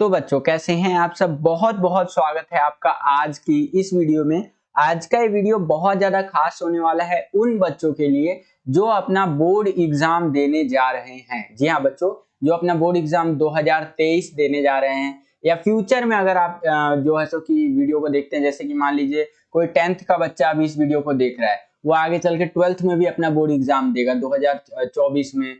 तो बच्चों कैसे हैं आप सब। बहुत बहुत स्वागत है आपका आज की इस वीडियो में। आज का ये वीडियो बहुत ज्यादा खास होने वाला है उन बच्चों के लिए जो अपना बोर्ड एग्जाम देने जा रहे हैं। जी हाँ बच्चों, जो अपना बोर्ड एग्जाम 2023 देने जा रहे हैं या फ्यूचर में अगर आप जो है सो कि वीडियो को देखते हैं, जैसे कि मान लीजिए कोई 10th का बच्चा अभी इस वीडियो को देख रहा है, वो आगे चल के 12th में भी अपना बोर्ड एग्जाम देगा 2024 में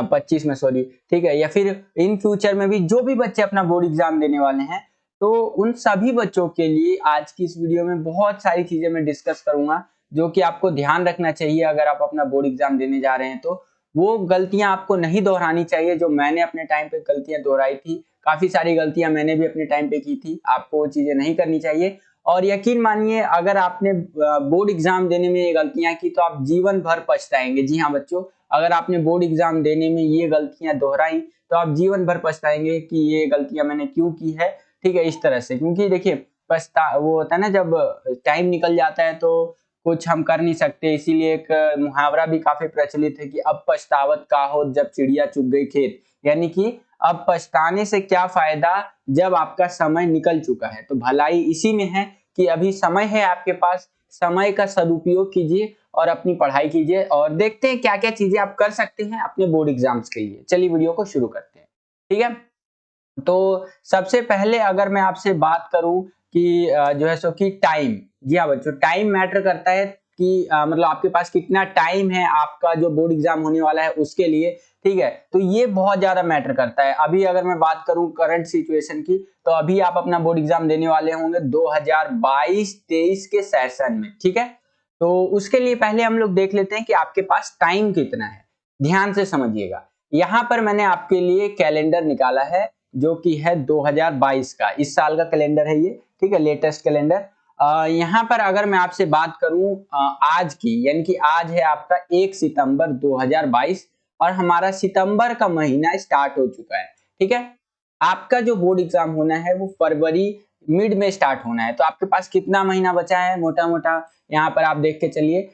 25 में, सॉरी, ठीक है, या फिर इन फ्यूचर में भी जो भी बच्चे अपना बोर्ड एग्जाम देने वाले हैं, तो उन सभी बच्चों के लिए आज की इस वीडियो में बहुत सारी चीजें मैं डिस्कस करूंगा जो कि आपको ध्यान रखना चाहिए अगर आप अपना बोर्ड एग्जाम देने जा रहे हैं। तो वो गलतियां आपको नहीं दोहरानी चाहिए जो मैंने अपने टाइम पे गलतियां दोहराई थी। काफी सारी गलतियां मैंने भी अपने टाइम पे की थी, आपको वो चीजें नहीं करनी चाहिए। और यकीन मानिए अगर आपने बोर्ड एग्जाम देने में ये गलतियां की तो आप जीवन भर पछताएंगे। जी हाँ बच्चों, अगर आपने बोर्ड एग्जाम देने में ये गलतियां दोहराई तो आप जीवन भर पछताएंगे कि ये गलतियां मैंने क्यों की है। ठीक है, इस तरह से, क्योंकि देखिए वो होता है ना, जब टाइम निकल जाता है तो कुछ हम कर नहीं सकते। इसीलिए एक मुहावरा भी काफी प्रचलित है कि अब पछतावत का हो जब चिड़िया चुग गई खेत, यानी कि अब पछताने से क्या फायदा जब आपका समय निकल चुका है। तो भलाई इसी में है कि अभी समय है आपके पास, समय का सदुपयोग कीजिए और अपनी पढ़ाई कीजिए और देखते हैं क्या क्या चीजें आप कर सकते हैं अपने बोर्ड एग्जाम्स के लिए। चलिए वीडियो को शुरू करते हैं। ठीक है, तो सबसे पहले अगर मैं आपसे बात करूं कि जो है सो कि टाइम, जी हाँ बच्चों, टाइम मैटर करता है कि मतलब आपके पास कितना टाइम है आपका जो बोर्ड एग्जाम होने वाला है उसके लिए। ठीक है, तो ये बहुत ज्यादा मैटर करता है। अभी अगर मैं बात करूं करंट सिचुएशन की, तो अभी आप अपना बोर्ड एग्जाम देने वाले होंगे 2022-23 के सेशन में। ठीक है, तो उसके लिए पहले हम लोग देख लेते हैं कि आपके पास टाइम कितना है। ध्यान से समझिएगा, यहाँ पर मैंने आपके लिए कैलेंडर निकाला है जो कि है 2022 का, इस साल का कैलेंडर है ये। ठीक है, लेटेस्ट कैलेंडर। यहाँ पर अगर मैं आपसे बात करूं आज की, यानी कि आज है आपका 1 सितंबर 2022 और हमारा सितंबर का महीना स्टार्ट हो चुका है। ठीक है, आपका जो बोर्ड एग्जाम होना है वो फरवरी मिड में स्टार्ट होना है। तो आपके पास कितना महीना बचा है मोटा मोटा, यहाँ पर आप देख के चलिए।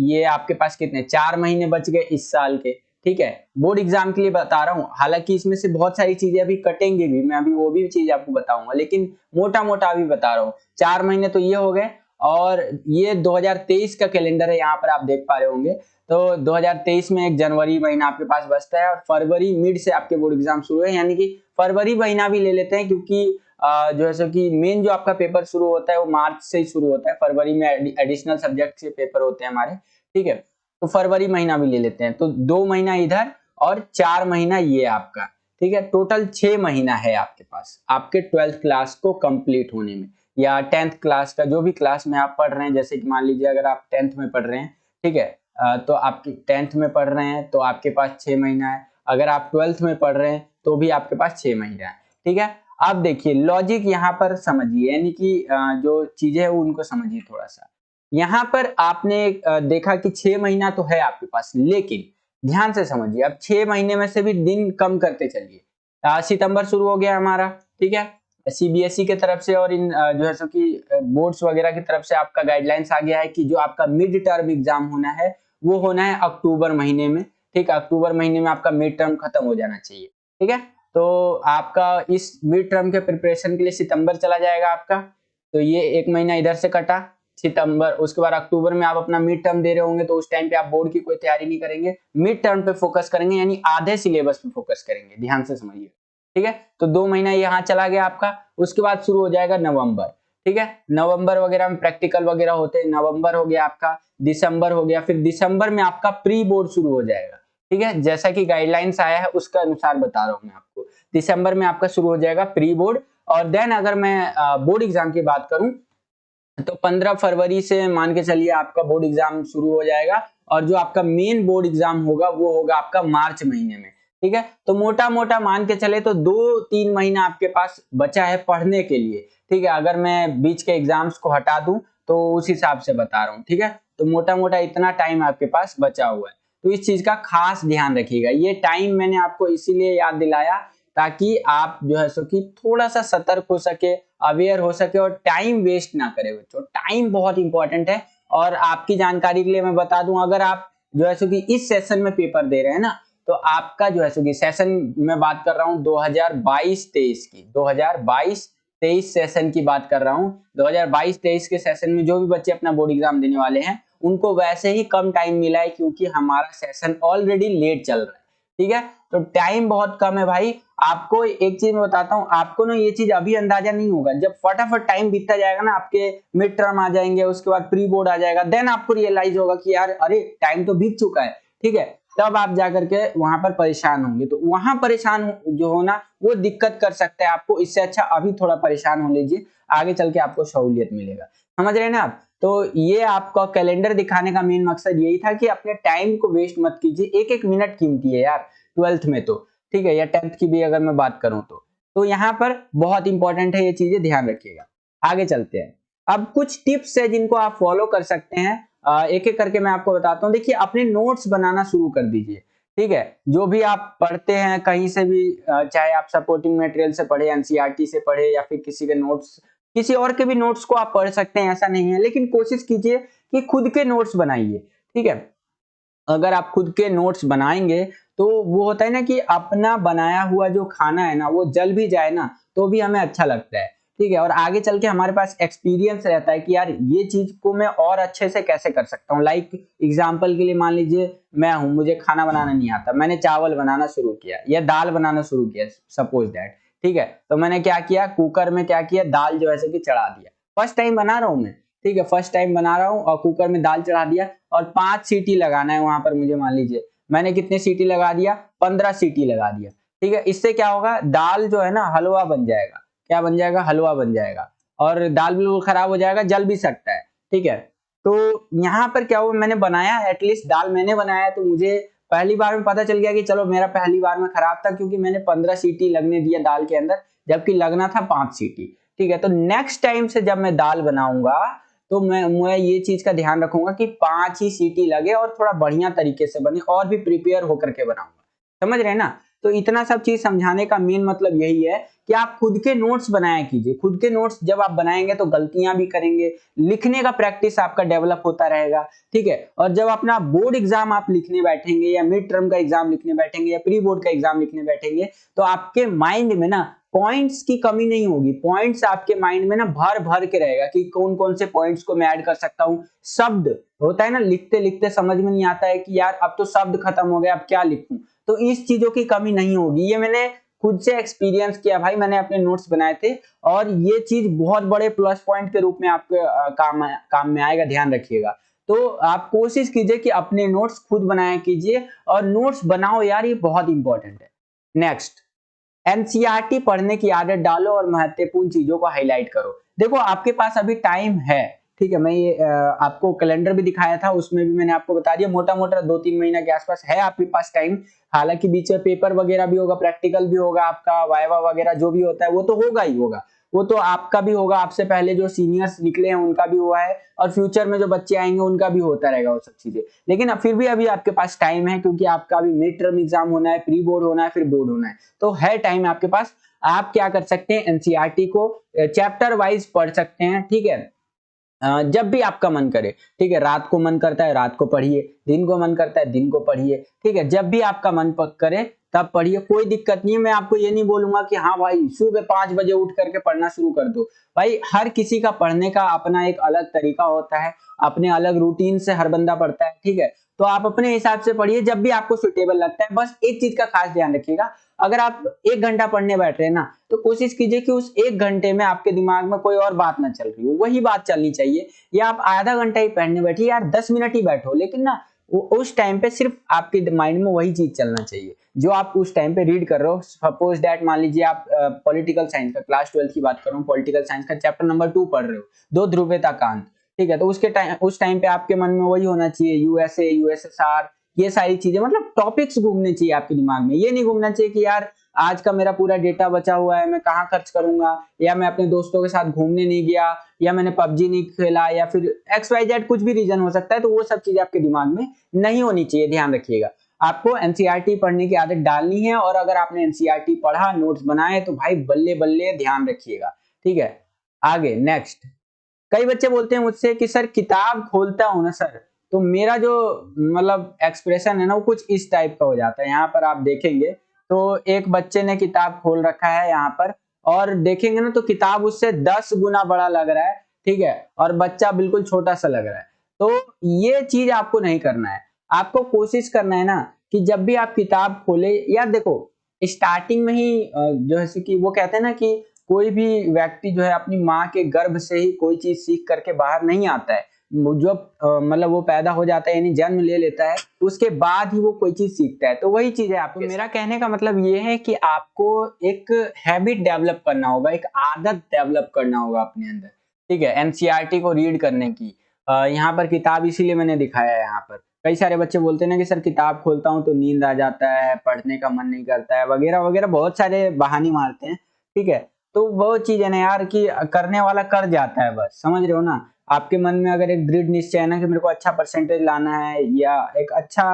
ये आपके पास कितने 4 महीने बच गए इस साल के। ठीक है, बोर्ड एग्जाम के लिए बता रहा हूँ, हालांकि इसमें से बहुत सारी चीजें अभी कटेंगे भी, मैं अभी वो भी चीज आपको बताऊंगा, लेकिन मोटा मोटा अभी बता रहा हूँ। 4 महीने तो ये हो गए और ये 2023 का कैलेंडर है, यहाँ पर आप देख पा रहे होंगे। तो 2023 में एक जनवरी महीना आपके पास बचता है और फरवरी मिड से आपके बोर्ड एग्जाम शुरू है, यानी कि फरवरी महीना भी ले लेते हैं क्योंकि जो है सो कि मेन जो आपका पेपर शुरू होता है वो मार्च से ही शुरू होता है। फरवरी में एडिशनल सब्जेक्ट के पेपर होते हैं हमारे। ठीक है, तो फरवरी महीना भी ले लेते हैं, तो 2 महीना इधर और 4 महीना ये आपका। ठीक है, टोटल 6 महीना है आपके पास आपके 12th क्लास को कंप्लीट होने में, या 10th क्लास का जो भी क्लास में आप पढ़ रहे हैं। जैसे कि मान लीजिए अगर आप 10th में पढ़ रहे हैं, ठीक है, तो आपकी 10th में पढ़ रहे हैं तो आपके पास 6 महीना है। अगर आप 12th में पढ़ रहे हैं तो भी आपके पास 6 महीना है। ठीक है, अब देखिए लॉजिक यहाँ पर समझिए, यानी कि जो चीजें है उनको समझिए थोड़ा सा। यहाँ पर आपने देखा कि 6 महीना तो है आपके पास, लेकिन ध्यान से समझिए, अब 6 महीने में से भी दिन कम करते चलिए। सितंबर शुरू हो गया हमारा, ठीक है, सीबीएसई के तरफ से और इन जो है सो कि बोर्ड्स वगैरह की तरफ से आपका गाइडलाइंस आ गया है कि जो आपका मिड टर्म एग्जाम होना है वो होना है अक्टूबर महीने में। ठीक है, अक्टूबर महीने में आपका मिड टर्म खत्म हो जाना चाहिए। ठीक है, तो आपका इस मिड टर्म के प्रिपरेशन के लिए सितंबर चला जाएगा आपका, तो ये 1 महीना इधर से कटा सितंबर। उसके बाद अक्टूबर में आप अपना मिड टर्म दे रहे होंगे तो उस टाइम पे आप बोर्ड की कोई तैयारी नहीं करेंगे, मिड टर्म पे फोकस करेंगे, यानी आधे सिलेबस पे फोकस करेंगे। ध्यान से समझिए। ठीक है, तो 2 महीना यहाँ चला गया आपका। उसके बाद शुरू हो जाएगा नवंबर। ठीक है, नवंबर वगैरह में प्रैक्टिकल वगैरह होते हैं। नवंबर हो गया आपका, दिसंबर हो गया, फिर दिसंबर में आपका प्री बोर्ड शुरू हो जाएगा। ठीक है, जैसा कि गाइडलाइंस आया है उसके अनुसार बता रहा हूं मैं आपको। दिसंबर में आपका शुरू हो जाएगा प्री बोर्ड, और देन अगर मैं बोर्ड एग्जाम की बात करूं तो 15 फरवरी से मान के चलिए आपका बोर्ड एग्जाम शुरू हो जाएगा, और जो आपका मेन बोर्ड एग्जाम होगा वो होगा आपका मार्च महीने में। ठीक है, तो मोटा मोटा मान के चले तो 2-3 महीना आपके पास बचा है पढ़ने के लिए। ठीक है, अगर मैं बीच के एग्जाम्स को हटा दूं तो उस हिसाब से बता रहा हूँ। ठीक है, तो मोटा मोटा इतना टाइम आपके पास बचा हुआ है, तो इस चीज का खास ध्यान रखिएगा। ये टाइम मैंने आपको इसीलिए याद दिलाया ताकि आप जो है सो कि थोड़ा सा सतर्क हो सके, अवेयर हो सके और टाइम वेस्ट ना करे। बच्चों टाइम बहुत इंपॉर्टेंट है, और आपकी जानकारी के लिए मैं बता दूं, अगर आप जो है सो कि इस सेशन में पेपर दे रहे हैं ना, तो आपका जो है सो कि सेशन में बात कर रहा हूँ 2022-23 की, 2022-23 सेशन की बात कर रहा हूँ। 2022-23 के सेशन में जो भी बच्चे अपना बोर्ड एग्जाम देने वाले हैं उनको वैसे ही कम टाइम मिला है क्योंकि हमारा सेशन ऑलरेडी लेट चल रहा है। ठीक है, तो टाइम बहुत कम है भाई। आपको एक चीज मैं बताता हूँ, आपको ना ये चीज अभी अंदाजा नहीं होगा, जब फटाफट टाइम बीतता जाएगा ना, आपके मिड टर्म आ जाएंगे, उसके बाद प्री बोर्ड आ जाएगा, देन आपको रियलाइज होगा कि यार अरे टाइम तो बीत चुका है। ठीक है, तब आप जाकर के वहां पर परेशान होंगे, तो वहां परेशान जो होना वो दिक्कत कर सकता है आपको। इससे अच्छा अभी थोड़ा परेशान हो लीजिए, आगे चल के आपको सहूलियत मिलेगा। समझ रहे हैं ना आप? तो ये आपका कैलेंडर दिखाने का मेन मकसद यही था कि अपने टाइम को वेस्ट मत कीजिए। एक एक मिनट कीमती है यार 12th में तो, ठीक है, या 10th की भी अगर मैं बात करूं तो यहाँ पर बहुत इंपॉर्टेंट है, ये चीजें ध्यान रखिएगा। आगे चलते हैं। अब कुछ टिप्स है जिनको आप फॉलो कर सकते हैं, एक एक करके मैं आपको बताता हूँ। देखिए, अपने नोट्स बनाना शुरू कर दीजिए। ठीक है, जो भी आप पढ़ते हैं कहीं से भी, चाहे आप सपोर्टिंग मटेरियल से पढ़े, एनसीईआरटी से पढ़े, या फिर किसी के नोट्स, किसी और के भी नोट्स को आप पढ़ सकते हैं, ऐसा नहीं है, लेकिन कोशिश कीजिए कि खुद के नोट्स बनाइए। ठीक है, अगर आप खुद के नोट्स बनाएंगे तो वो होता है ना कि अपना बनाया हुआ जो खाना है ना, वो जल भी जाए ना तो भी हमें अच्छा लगता है। ठीक है, और आगे चल के हमारे पास एक्सपीरियंस रहता है कि यार ये चीज को मैं और अच्छे से कैसे कर सकता हूँ। लाइक एग्जांपल के लिए मान लीजिए मैं हूँ, मुझे खाना बनाना नहीं आता, मैंने चावल बनाना शुरू किया या दाल बनाना शुरू किया, सपोज दैट। ठीक है, तो मैंने क्या किया, कुकर में क्या किया, दाल जो है कि चढ़ा दिया। फर्स्ट टाइम बना रहा हूँ मैं, ठीक है, फर्स्ट टाइम बना रहा हूँ और कुकर में दाल चढ़ा दिया और 5 सीटी लगाना है वहां पर मुझे। मान लीजिए मैंने कितने सीटी लगा दिया, 15 सीटी लगा दिया। ठीक है, इससे क्या होगा, दाल जो है ना हलवा बन जाएगा। क्या बन जाएगा, हलवा बन जाएगा, और दाल बिल्कुल खराब हो जाएगा, जल भी सकता है। ठीक है, तो यहाँ पर क्या हुआ, मैंने बनाया, एटलीस्ट दाल मैंने बनाया, तो मुझे पहली बार में पता चल गया कि चलो मेरा पहली बार में खराब था क्योंकि मैंने 15 सीटी लगने दिया दाल के अंदर, जबकि लगना था 5 सीटी। ठीक है, तो नेक्स्ट टाइम से जब मैं दाल बनाऊंगा तो मैं ये चीज का ध्यान रखूंगा कि 5 ही सीटी लगे और थोड़ा बढ़िया तरीके से बने, और भी प्रिपेयर होकर के बनाऊंगा। समझ रहे हैं ना? तो इतना सब चीज समझाने का मेन मतलब यही है कि आप खुद के नोट्स बनाया कीजिए। खुद के नोट्स जब आप बनाएंगे तो गलतियां भी करेंगे, लिखने का प्रैक्टिस आपका डेवलप होता रहेगा। ठीक है, और जब अपना बोर्ड एग्जाम आप लिखने बैठेंगे, या मिड टर्म का एग्जाम लिखने बैठेंगे, या प्री बोर्ड का एग्जाम लिखने बैठेंगे, तो आपके माइंड में ना पॉइंट्स की कमी नहीं होगी। पॉइंट्स आपके माइंड में ना भर भर के रहेगा कि कौन कौन से पॉइंट्स को मैं ऐड कर सकता हूँ। शब्द होता है ना, लिखते लिखते समझ में नहीं आता है कि यार अब तो शब्द खत्म हो गए, अब क्या लिखूं, तो इस चीजों की कमी नहीं होगी। ये मैंने खुद से एक्सपीरियंस किया भाई, मैंने अपने नोट्स बनाए थे, और ये चीज बहुत बड़े प्लस पॉइंट के रूप में आपके काम में आएगा, ध्यान रखिएगा। तो आप कोशिश कीजिए कि अपने नोट्स खुद बनाया कीजिए, और नोट्स बनाओ यार, ये बहुत इंपॉर्टेंट है। नेक्स्ट, एनसीईआरटी पढ़ने की आदत डालो और महत्वपूर्ण चीजों को हाईलाइट करो। देखो, आपके पास अभी टाइम है। ठीक है, मैं ये आपको कैलेंडर भी दिखाया था, उसमें भी मैंने आपको बता दिया, मोटा मोटा 2-3 महीना के आसपास है आपके पास टाइम। हालांकि बीच में पेपर वगैरह भी होगा, प्रैक्टिकल भी होगा, आपका वाइवा वगैरह जो भी होता है वो तो होगा ही होगा, वो तो आपका भी होगा, आपसे पहले जो सीनियर्स निकले हैं उनका भी हुआ है, और फ्यूचर में जो बच्चे आएंगे उनका भी होता रहेगा वो सब चीजें। लेकिन अब फिर भी अभी आपके पास टाइम है, क्योंकि आपका अभी मिड टर्म एग्जाम होना है, प्री बोर्ड होना है, फिर बोर्ड होना है, तो है टाइम आपके पास। आप क्या कर सकते हैं, एनसीईआरटी को चैप्टर वाइज पढ़ सकते हैं। ठीक है, जब भी आपका मन करे, ठीक है, रात को मन करता है रात को पढ़िए, दिन को मन करता है दिन को पढ़िए। ठीक है, जब भी आपका मन पक करे तब पढ़िए, कोई दिक्कत नहीं है। मैं आपको ये नहीं बोलूंगा कि हाँ भाई सुबह 5 बजे उठ करके पढ़ना शुरू कर दो। भाई हर किसी का पढ़ने का अपना एक अलग तरीका होता है, अपने अलग रूटीन से हर बंदा पढ़ता है। ठीक है, तो आप अपने हिसाब से पढ़िए जब भी आपको सुटेबल लगता है। बस एक चीज का खास ध्यान रखिएगा, अगर आप 1 घंटा पढ़ने बैठ रहे हैं ना, तो कोशिश कीजिए कि उस 1 घंटे में आपके दिमाग में कोई और बात ना चल रही हो, वही बात चलनी चाहिए। या आप आधा घंटा ही पढ़ने बैठिए, यार 10 मिनट ही बैठो, लेकिन ना उस टाइम पे सिर्फ आपके माइंड में वही चीज चलना चाहिए जो आप उस टाइम पे रीड कर रहे हो। सपोज दैट मान लीजिए आप पॉलिटिकल साइंस का, क्लास 12 की बात कर रहा हूँ, पॉलिटिकल साइंस का चैप्टर नंबर 2 पढ़ रहे हो, दो ध्रुवीयता कांत। ठीक है, तो उस टाइम पे आपके मन में वही होना चाहिए, यूएसए, यूएसएसआर, ये सारी चीजें, मतलब टॉपिक्स घूमने चाहिए आपके दिमाग में। ये नहीं घूमना चाहिए कि यार आज का मेरा पूरा डेटा बचा हुआ है, मैं कहाँ खर्च करूंगा, या मैं अपने दोस्तों के साथ घूमने नहीं गया, या मैंने पबजी नहीं खेला, या फिर XYZ कुछ भी रीजन हो सकता है। तो वो सब चीजें आपके दिमाग में नहीं होनी चाहिए, ध्यान रखिएगा। आपको एनसीईआरटी पढ़ने की आदत डालनी है, और अगर आपने एनसीईआरटी पढ़ा, नोट्स बनाए, तो भाई बल्ले बल्ले ध्यान रखिएगा। ठीक है, आगे नेक्स्ट। कई बच्चे बोलते हैं मुझसे कि सर किताब खोलता हूं ना सर, तो मेरा जो मतलब एक्सप्रेशन है ना वो कुछ इस टाइप का हो जाता है। यहाँ पर आप देखेंगे तो एक बच्चे ने किताब खोल रखा है यहाँ पर, और देखेंगे ना तो किताब उससे 10 गुना बड़ा लग रहा है, ठीक है, और बच्चा बिल्कुल छोटा सा लग रहा है। तो ये चीज आपको नहीं करना है। आपको कोशिश करना है ना कि जब भी आप किताब खोले, यार देखो स्टार्टिंग में ही जैसे कि वो कहते हैं ना कि कोई भी व्यक्ति जो है अपनी माँ के गर्भ से ही कोई चीज सीख करके बाहर नहीं आता है। जो मतलब वो पैदा हो जाता है यानी जन्म ले लेता है, उसके बाद ही वो कोई चीज सीखता है। तो वही चीज है आपको। मेरा कहने का मतलब ये है कि आपको एक हैबिट डेवलप करना होगा, एक आदत डेवलप करना होगा अपने अंदर, ठीक है, एनसीईआरटी को रीड करने की। यहाँ पर किताब इसीलिए मैंने दिखाया है। यहाँ पर कई सारे बच्चे बोलते हैं ना कि सर किताब खोलता हूँ तो नींद आ जाता है, पढ़ने का मन नहीं करता है, वगैरह वगैरह बहुत सारे बहाने मारते हैं, ठीक है। तो वो चीज है ना यार कि करने वाला कर जाता है, बस समझ रहे हो ना। आपके मन में अगर एक दृढ़ निश्चय है ना कि मेरे को अच्छा परसेंटेज लाना है, या एक अच्छा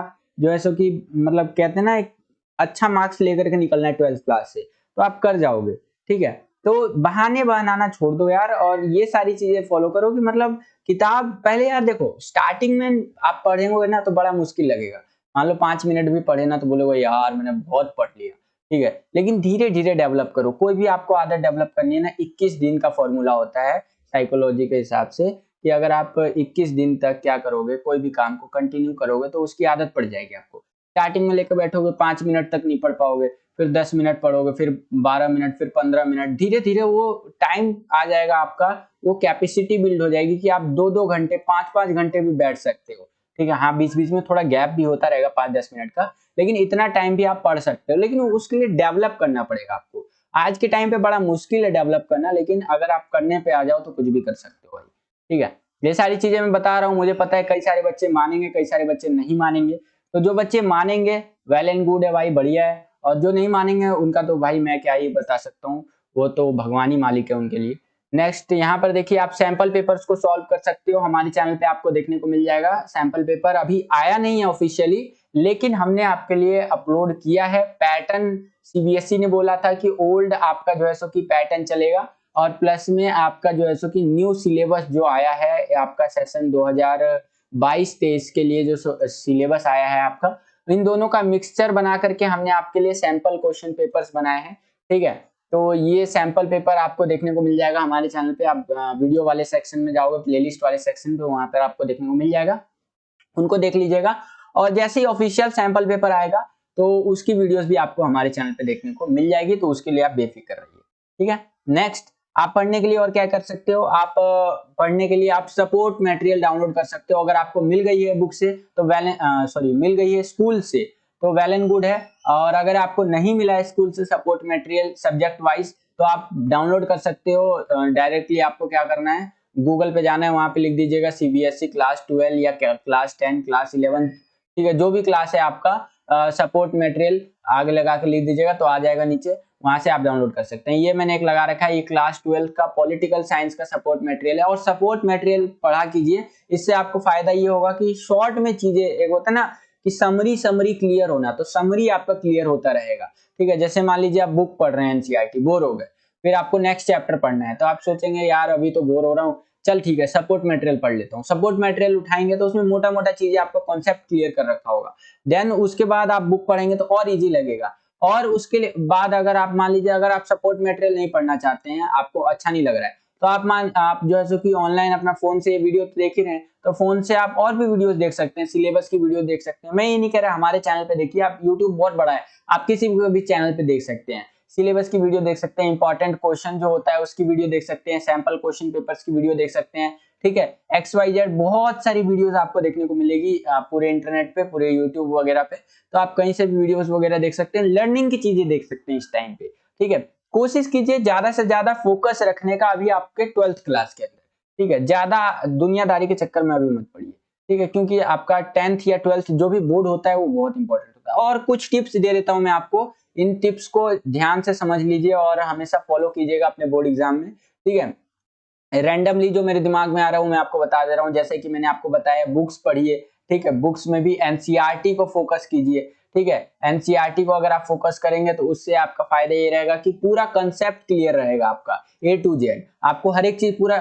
जो है सो कि मतलब कहते हैं ना एक अच्छा मार्क्स लेकर के निकलना है 12th क्लास से, तो आप कर जाओगे, ठीक है। तो बहाने बनाना छोड़ दो यार, और ये सारी चीजें फॉलो करो कि मतलब किताब पहले यार देखो स्टार्टिंग में आप पढ़ेंगे ना तो बड़ा मुश्किल लगेगा। मान लो 5 मिनट भी पढ़े ना तो बोलोगे यार मैंने बहुत पढ़ लिया, ठीक है। लेकिन धीरे धीरे डेवलप करो। कोई भी आपको आदत डेवलप करनी है ना, 21 दिन का फॉर्मूला होता है साइकोलॉजी के हिसाब से, कि अगर आप 21 दिन तक क्या करोगे, कोई भी काम को कंटिन्यू करोगे तो उसकी आदत पड़ जाएगी आपको। स्टार्टिंग में लेकर बैठोगे 5 मिनट तक नहीं पढ़ पाओगे, फिर 10 मिनट पढ़ोगे, फिर 12 मिनट, फिर 15 मिनट, धीरे धीरे वो टाइम आ जाएगा आपका, वो कैपेसिटी बिल्ड हो जाएगी कि आप 2-2 घंटे 5-5 घंटे भी बैठ सकते हो, ठीक है। हाँ बीच बीच में थोड़ा गैप भी होता रहेगा 5-10 मिनट का, लेकिन इतना टाइम भी आप पढ़ सकते हो। लेकिन उसके लिए डेवलप करना पड़ेगा आपको। आज के टाइम पे बड़ा मुश्किल है डेवलप करना, लेकिन अगर आप करने पे आ जाओ तो कुछ भी कर सकते हो भाई, ठीक है। ये सारी चीजें मैं बता रहा हूँ, मुझे पता है कई सारे बच्चे मानेंगे, कई सारे बच्चे नहीं मानेंगे। तो जो बच्चे मानेंगे वेल एंड गुड है भाई, बढ़िया है। और जो नहीं मानेंगे उनका तो भाई मैं क्या ही बता सकता हूँ, वो तो भगवान ही मालिक है उनके लिए। नेक्स्ट यहाँ पर देखिए आप सैंपल पेपर्स को सॉल्व कर सकते हो। हमारे चैनल पे आपको देखने को मिल जाएगा। सैंपल पेपर अभी आया नहीं है ऑफिशियली, लेकिन हमने आपके लिए अपलोड किया है। पैटर्न सीबीएसई ने बोला था कि ओल्ड आपका जो है सो कि पैटर्न चलेगा, और प्लस में आपका जो है सो कि न्यू सिलेबस जो आया है आपका सेशन 2022-23 के लिए जो सिलेबस आया है आपका, इन दोनों का मिक्सचर बना करके हमने आपके लिए सैंपल क्वेश्चन पेपर्स बनाए हैं, ठीक है। तो ये सैंपल पेपर आपको देखने को मिल जाएगा हमारे चैनल पे। आप वीडियो वाले सेक्शन में जाओगे, प्लेलिस्ट वाले सेक्शन पे, वहां पर आपको देखने को मिल जाएगा, उनको देख लीजिएगा। और जैसे ही ऑफिशियल सैंपल पेपर आएगा तो उसकी वीडियोस भी आपको हमारे चैनल पे देखने को मिल जाएगी, तो उसके लिए आप बेफिक्र रहिए, ठीक है। नेक्स्ट आप पढ़ने के लिए और क्या कर सकते हो, आप पढ़ने के लिए आप सपोर्ट मटेरियल डाउनलोड कर सकते हो। अगर आपको मिल गई है बुक से तो मिल गई है स्कूल से तो वेल एंड गुड है। और अगर आपको नहीं मिला है स्कूल से सपोर्ट मटेरियल सब्जेक्ट वाइज, तो आप डाउनलोड कर सकते हो डायरेक्टली। आपको क्या करना है, गूगल पे जाना है, वहां पे लिख दीजिएगा सीबीएसई क्लास 12 या क्लास 10 क्लास 11, ठीक है, जो भी क्लास है आपका सपोर्ट मटेरियल आगे लगा के लिख दीजिएगा तो आ जाएगा नीचे, वहां से आप डाउनलोड कर सकते हैं। ये मैंने एक लगा रखा है, ये क्लास 12 का पॉलिटिकल साइंस का सपोर्ट मटेरियल है। और सपोर्ट मटेरियल पढ़ा कीजिए, इससे आपको फायदा ये होगा कि शॉर्ट में चीजें, एक होता है ना कि समरी क्लियर होना, तो समरी आपका क्लियर होता रहेगा, ठीक है। जैसे मान लीजिए आप बुक पढ़ रहे हैं एनसीईआरटी, बोर हो गए, फिर आपको नेक्स्ट चैप्टर पढ़ना है, तो आप सोचेंगे यार अभी तो बोर हो रहा हूँ, चल ठीक है सपोर्ट मटेरियल पढ़ लेता हूँ। सपोर्ट मटेरियल उठाएंगे तो उसमें मोटा मोटा चीजें आपको कॉन्सेप्ट क्लियर कर रखा होगा, देन उसके बाद आप बुक पढ़ेंगे तो और इजी लगेगा। और उसके बाद अगर आप मान लीजिए अगर आप सपोर्ट मटेरियल नहीं पढ़ना चाहते हैं, आपको अच्छा नहीं लग रहा है, तो आप जो है सो कि ऑनलाइन अपना फोन से वीडियो देख ही रहे हैं, तो फोन से आप और भी वीडियोस देख सकते हैं, सिलेबस की वीडियो देख सकते हैं। मैं ये नहीं कह रहा, हमारे चैनल पे देखिए, आप यूट्यूब बहुत बड़ा है, आप किसी भी चैनल पे देख सकते हैं, सिलेबस की वीडियो देख सकते हैं, इंपॉर्टेंट क्वेश्चन जो होता है उसकी वीडियो देख सकते हैं, सैंपल क्वेश्चन पेपर्स की वीडियो देख सकते हैं, ठीक है। XYZ बहुत सारी वीडियोस आपको देखने को मिलेगी पूरे इंटरनेट पे, पूरे यूट्यूब वगैरह पे, तो आप कहीं से भी वीडियोस वगैरह देख सकते हैं, लर्निंग की चीजें देख सकते हैं इस टाइम पे, ठीक है। कोशिश कीजिए ज्यादा से ज्यादा फोकस रखने का अभी आपके 12th क्लास के अंदर, ठीक है। ज्यादा दुनियादारी के चक्कर में अभी मत पड़िए, ठीक है, क्योंकि आपका 10th या 12th जो भी बोर्ड होता है वो बहुत इंपॉर्टेंट होता है। और कुछ टिप्स दे देता हूं मैं आपको, इन टिप्स को ध्यान से समझ लीजिए और हमेशा फॉलो कीजिएगा अपने बोर्ड एग्जाम में, ठीक है। रैंडमली जो मेरे दिमाग में आ रहा हूं मैं आपको बता दे रहा हूं, जैसे कि मैंने आपको बताया बुक्स पढ़िए, ठीक है, बुक्स में भी एनसीईआरटी को फोकस कीजिए, ठीक है। एनसीईआरटी को अगर आप फोकस करेंगे तो उससे आपका फायदा ये रहेगा कि पूरा कंसेप्ट क्लियर रहेगा आपका A to Z, आपको हर एक चीज पूरा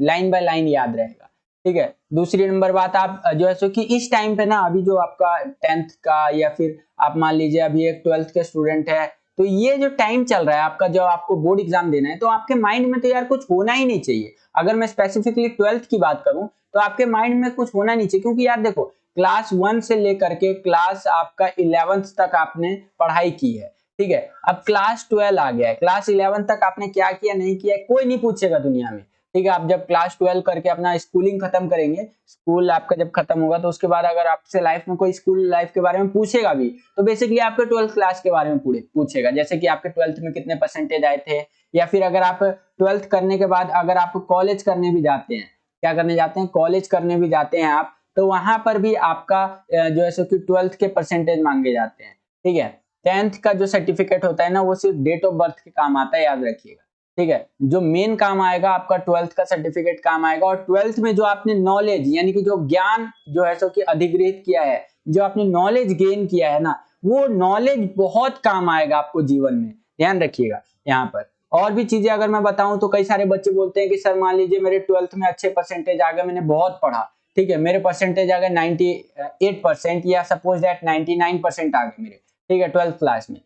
लाइन बाय लाइन याद रहेगा। ठीक है। दूसरी नंबर बात, आप जो है सो कि इस टाइम पे ना, अभी जो आपका 10th का या फिर आप मान लीजिए अभी एक 12th के स्टूडेंट है, तो ये जो टाइम चल रहा है आपका, जब आपको बोर्ड एग्जाम देना है, तो आपके माइंड में तो यार कुछ होना ही नहीं चाहिए। अगर मैं स्पेसिफिकली 12th की बात करूं तो आपके माइंड में कुछ होना नहीं चाहिए, क्योंकि यार देखो, क्लास 1 से लेकर के क्लास आपका 11th तक आपने पढ़ाई की है, ठीक है। अब क्लास 12 आ गया है, क्लास 11 तक आपने क्या किया नहीं किया कोई नहीं पूछेगा दुनिया में, ठीक है। आप जब क्लास 12 करके अपना स्कूलिंग खत्म करेंगे, स्कूल आपका जब खत्म होगा, तो उसके बाद अगर आपसे लाइफ में कोई स्कूल लाइफ के बारे में पूछेगा भी, तो बेसिकली आपके 12th क्लास के बारे में पूछेगा, जैसे कि आपके 12th में कितने परसेंटेज आए थे, या फिर अगर आप 12th करने के बाद अगर आप कॉलेज करने भी जाते हैं, क्या करने जाते हैं, कॉलेज करने भी जाते हैं आप, तो वहां पर भी आपका जो है सो कि 12th के परसेंटेज मांगे जाते हैं, ठीक है। 10th का जो सर्टिफिकेट होता है ना, वो सिर्फ डेट ऑफ बर्थ के काम आता है, याद रखिएगा, ठीक है। जो मेन काम आएगा आपका 12th का सर्टिफिकेट काम आएगा, और 12th में जो आपने नॉलेज यानी कि जो ज्ञान जो है सो कि अधिग्रहित किया है, जो आपने नॉलेज गेन किया है ना, वो नॉलेज बहुत काम आएगा आपको जीवन में, ध्यान रखिएगा यहाँ पर। और भी चीजें अगर मैं बताऊं तो कई सारे बच्चे बोलते हैं कि सर मान लीजिए मेरे 12th में अच्छे परसेंटेज आ गए, मैंने बहुत पढ़ा, ठीक है, मेरे परसेंटेज आ गए 98% या सपोज दैट 99% आ गए मेरे, ठीक है, 12th क्लास में।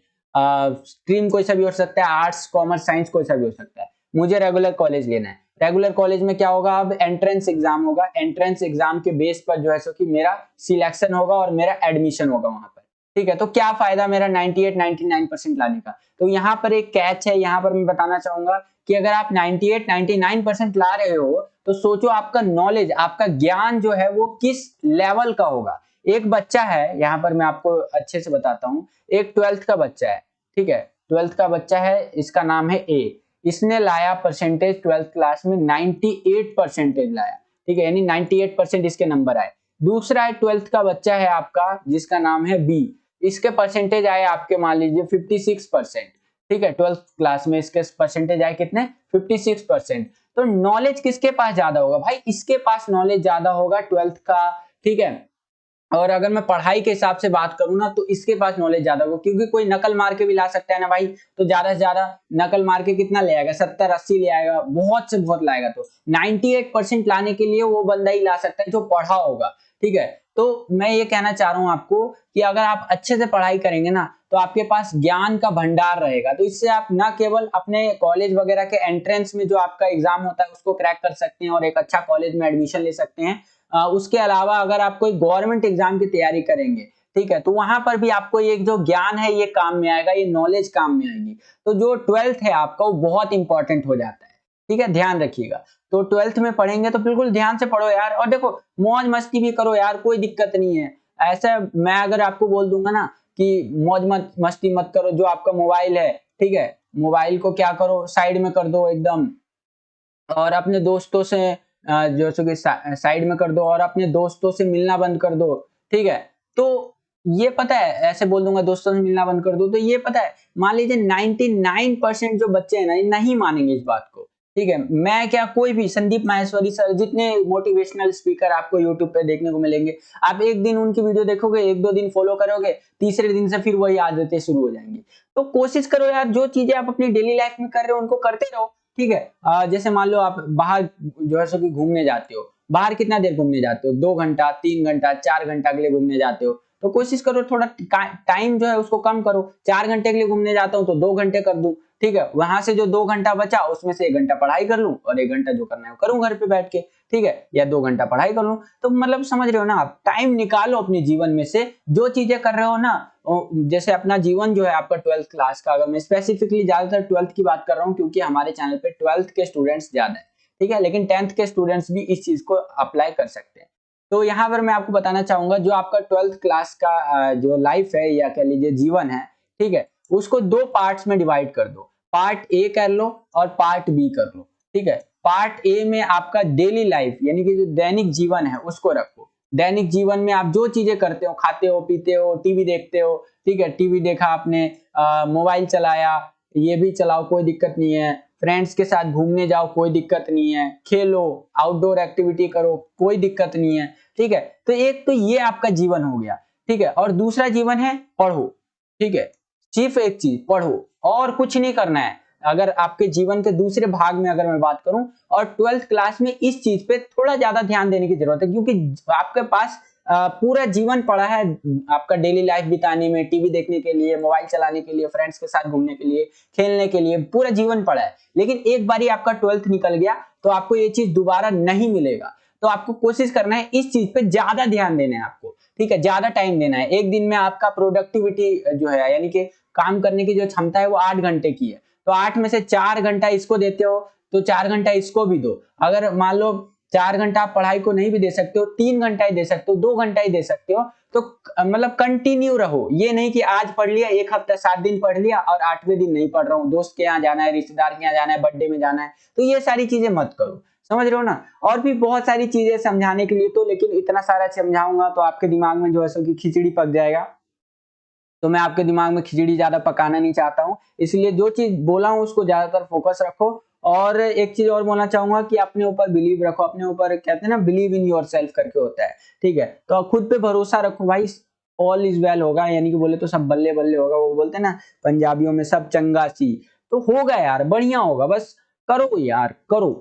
स्ट्रीम कोई सा भी हो सकता है, आर्ट्स कॉमर्स साइंस कोई सा भी हो सकता है, मुझे रेगुलर कॉलेज लेना है। रेगुलर कॉलेज में क्या होगा, अब एंट्रेंस एग्जाम होगा, एंट्रेंस एग्जाम के बेस पर जो है सो कि मेरा सिलेक्शन होगा और मेरा एडमिशन होगा वहां पर, ठीक है। तो क्या फायदा मेरा 98 99% लाने का, तो यहाँ पर एक कैच है, यहाँ पर मैं बताना चाहूंगा कि अगर आप 98 99% ला रहे हो, तो सोचो आपका नॉलेज, आपका ज्ञान जो है वो किस लेवल का होगा। एक बच्चा है, यहाँ पर मैं आपको अच्छे से बताता हूँ, एक 12th का बच्चा है, ठीक है, 12th का बच्चा है, इसका नाम है ए, इसने लाया परसेंटेज 12th क्लास में 98 परसेंटेज लाया, ठीक है, यानी 98% इसके नंबर आए। दूसरा है 12th का बच्चा है आपका, जिसका नाम है बी, इसके परसेंटेज आए आपके मान लीजिए 56%, ठीक है, 12th क्लास में इसके परसेंटेज आए कितने, 56%। तो नॉलेज किसके पास ज्यादा होगा भाई, इसके पास नॉलेज ज्यादा होगा 12th का, ठीक है। और अगर मैं पढ़ाई के हिसाब से बात करूं ना, तो इसके पास नॉलेज ज्यादा होगा, क्योंकि कोई नकल मार के भी ला सकता है ना भाई, तो ज्यादा से ज्यादा नकल मार के कितना ले आएगा, 70 80 ले आएगा, बहुत से बहुत लाएगा, तो 98% लाने के लिए वो बंदा ही ला सकता है जो पढ़ा होगा, ठीक है। तो मैं ये कहना चाह रहा हूं आपको कि अगर आप अच्छे से पढ़ाई करेंगे ना, तो आपके पास ज्ञान का भंडार रहेगा, तो इससे आप ना केवल अपने कॉलेज वगैरह के एंट्रेंस में जो आपका एग्जाम होता है उसको क्रैक कर सकते हैं और एक अच्छा कॉलेज में एडमिशन ले सकते हैं, उसके अलावा अगर आप कोई गवर्नमेंट एग्जाम की तैयारी करेंगे, ठीक है, तो वहां पर भी आपको एक जो ज्ञान है ये काम में आएगा, ये नॉलेज काम में आएगी। तो जो 12th है आपका वो बहुत इंपॉर्टेंट हो जाता है, ठीक है, ध्यान रखिएगा। तो 12th में पढ़ेंगे तो बिल्कुल ध्यान से पढ़ो यार, और देखो मौज मस्ती भी करो यार, कोई दिक्कत नहीं है। ऐसा मैं अगर आपको बोल दूंगा ना कि मौज मस्ती मत करो, जो आपका मोबाइल है, ठीक है, मोबाइल को क्या करो, साइड में कर दो एकदम, और अपने दोस्तों से जो सो कि साइड में कर दो, और अपने दोस्तों से मिलना बंद कर दो, ठीक है। तो ये पता है, ऐसे बोल दूंगा दोस्तों से मिलना बंद कर दो, तो ये पता है, मान लीजिए 99% जो बच्चे हैं ना, ये नहीं मानेंगे इस बात को, ठीक है। मैं क्या, कोई भी संदीप माहेश्वरी सर, जितने मोटिवेशनल स्पीकर आपको यूट्यूब पे देखने को मिलेंगे, आप एक दिन उनकी वीडियो देखोगे, एक दो दिन फॉलो करोगे, तीसरे दिन से फिर वही आदतें शुरू हो जाएंगी। तो कोशिश करो यार, जो चीजें आप अपनी डेली लाइफ में कर रहे हो उनको करते रहो, ठीक है। जैसे मान लो आप बाहर जो है सो कि घूमने जाते हो, बाहर कितना देर घूमने जाते हो, 2 घंटा 3 घंटा 4 घंटा के लिए घूमने जाते हो, तो कोशिश करो थोड़ा टाइम जो है उसको कम करो, 4 घंटे के लिए घूमने जाता हूँ तो 2 घंटे कर दूं, ठीक है, वहां से जो 2 घंटा बचा उसमें से 1 घंटा पढ़ाई कर लूं, और 1 घंटा जो करना है वो करूं घर पे बैठ के, ठीक है, या 2 घंटा पढ़ाई कर लूं। तो मतलब समझ रहे हो ना, आप टाइम निकालो अपने जीवन में से, जो चीजें कर रहे हो ना, जैसे अपना जीवन जो है आपका 12th क्लास का, अगर मैं स्पेसिफिकली ज्यादातर 12th की बात कर रहा हूँ, क्योंकि हमारे चैनल पे 12th के स्टूडेंट्स ज्यादा है, ठीक है, लेकिन 10th के स्टूडेंट्स भी इस चीज को अप्लाई कर सकते हैं। तो यहाँ पर मैं आपको बताना चाहूंगा, जो आपका 12th क्लास का जो लाइफ है या कह लीजिए जीवन है, ठीक है, उसको 2 पार्ट्स में डिवाइड कर दो, पार्ट ए कर लो और पार्ट बी कर लो, ठीक है। पार्ट ए में आपका डेली लाइफ यानी कि जो दैनिक जीवन है उसको रखो, दैनिक जीवन में आप जो चीजें करते हो, खाते हो पीते हो, टीवी देखते हो, ठीक है, टीवी देखा आपने, मोबाइल चलाया, ये भी चलाओ, कोई दिक्कत नहीं है, फ्रेंड्स के साथ घूमने जाओ, कोई दिक्कत नहीं है, खेलो, आउटडोर एक्टिविटी करो, कोई दिक्कत नहीं है, ठीक है। तो एक तो ये आपका जीवन हो गया, ठीक है, और दूसरा जीवन है पढ़ो, ठीक है, सिर्फ एक चीज पढ़ो और कुछ नहीं करना है। अगर आपके जीवन के दूसरे भाग में अगर मैं बात करूं, और 12th क्लास में इस चीज पे थोड़ा ज्यादा ध्यान देने की जरूरत है, क्योंकि आपके पास पूरा जीवन पड़ा है आपका डेली लाइफ बिताने में, टीवी देखने के लिए, मोबाइल चलाने के लिए, फ्रेंड्स के साथ घूमने के लिए, खेलने के लिए, पूरा जीवन पड़ा है। लेकिन एक बार आपका 12th निकल गया तो आपको ये चीज दोबारा नहीं मिलेगा। तो आपको कोशिश करना है इस चीज पे ज्यादा ध्यान देना है आपको, ठीक है, ज्यादा टाइम देना है। एक दिन में आपका प्रोडक्टिविटी जो है, यानी कि काम करने की जो क्षमता है वो 8 घंटे की है, तो 8 में से 4 घंटा इसको देते हो तो 4 घंटा इसको भी दो। अगर मान लो 4 घंटा आप पढ़ाई को नहीं भी दे सकते हो, 3 घंटा ही दे सकते हो, 2 घंटा ही दे सकते हो, तो मतलब कंटिन्यू रहो। ये नहीं कि आज पढ़ लिया, एक हफ्ता 7 दिन पढ़ लिया और 8वें दिन नहीं पढ़ रहा हूँ, दोस्त के यहाँ जाना है, रिश्तेदार के यहाँ जाना है, बर्थडे में जाना है, तो ये सारी चीजें मत करो। समझ रहे हो ना। और भी बहुत सारी चीजें समझाने के लिए, तो लेकिन इतना सारा समझाऊंगा तो आपके दिमाग में जो है सो कि खिचड़ी पक जाएगा। तो मैं आपके दिमाग में खिचड़ी ज्यादा पकाना नहीं चाहता हूँ, इसलिए जो चीज बोला हूँ उसको ज्यादातर फोकस रखो। और एक चीज और बोलना चाहूंगा कि अपने ऊपर बिलीव रखो, अपने ऊपर कहते हैं ना बिलीव इन योरसेल्फ करके होता है, ठीक है। तो खुद पे भरोसा रखो भाई, ऑल इज वेल होगा, यानी कि बोले तो सब बल्ले बल्ले होगा, वो बोलते हैं ना पंजाबियों में, सब चंगा सी, तो होगा यार, बढ़िया होगा, बस करो यार करो।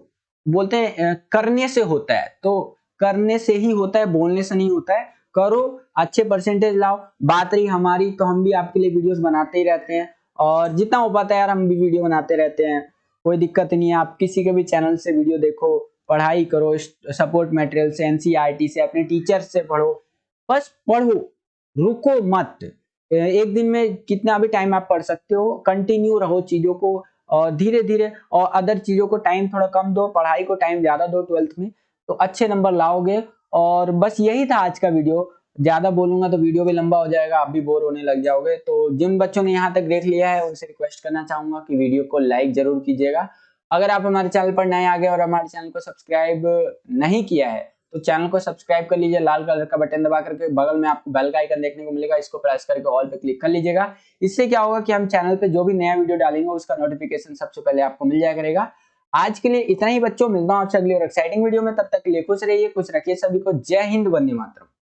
बोलते हैं करने से होता है, तो करने से ही होता है, बोलने से नहीं होता है। करो, अच्छे परसेंटेज लाओ। बात रही हमारी, तो हम भी आपके लिए वीडियोस बनाते ही रहते हैं, और जितना हो पाता है यार हम भी वीडियो बनाते रहते हैं, कोई दिक्कत नहीं है। आप किसी के भी चैनल से वीडियो देखो, पढ़ाई करो, सपोर्ट मटेरियल से, एनसीईआरटी से, अपने टीचर से पढ़ो, बस पढ़ो, रुको मत। एक दिन में कितना भी टाइम आप पढ़ सकते हो, कंटिन्यू रहो चीजों को, और धीरे धीरे, और अदर चीजों को टाइम थोड़ा कम दो, पढ़ाई को टाइम ज्यादा दो 12th में, तो अच्छे नंबर लाओगे। और बस यही था आज का वीडियो। ज्यादा बोलूंगा तो वीडियो भी लंबा हो जाएगा, आप भी बोर होने लग जाओगे। तो जिन बच्चों ने यहाँ तक देख लिया है उनसे रिक्वेस्ट करना चाहूंगा कि वीडियो को लाइक जरूर कीजिएगा। अगर आप हमारे चैनल पर नए आ गए और हमारे चैनल को सब्सक्राइब नहीं किया है तो चैनल को सब्सक्राइब कर लीजिए, लाल कलर का बटन दबा करके, बगल में आपको बेल का आइकन देखने को मिलेगा, इसको प्रेस करके ऑल पे क्लिक कर लीजिएगा। इससे क्या होगा कि हम चैनल पे जो भी नया वीडियो डालेंगे उसका नोटिफिकेशन सबसे पहले आपको मिल जाया करेगा। आज के लिए इतना ही बच्चों, मिलता हूं आपसे अगली और एक्साइटिंग वीडियो में, तब तक के लिए खुश रहिए, खुश रखिए सभी को। जय हिंद, वंदे मातरम।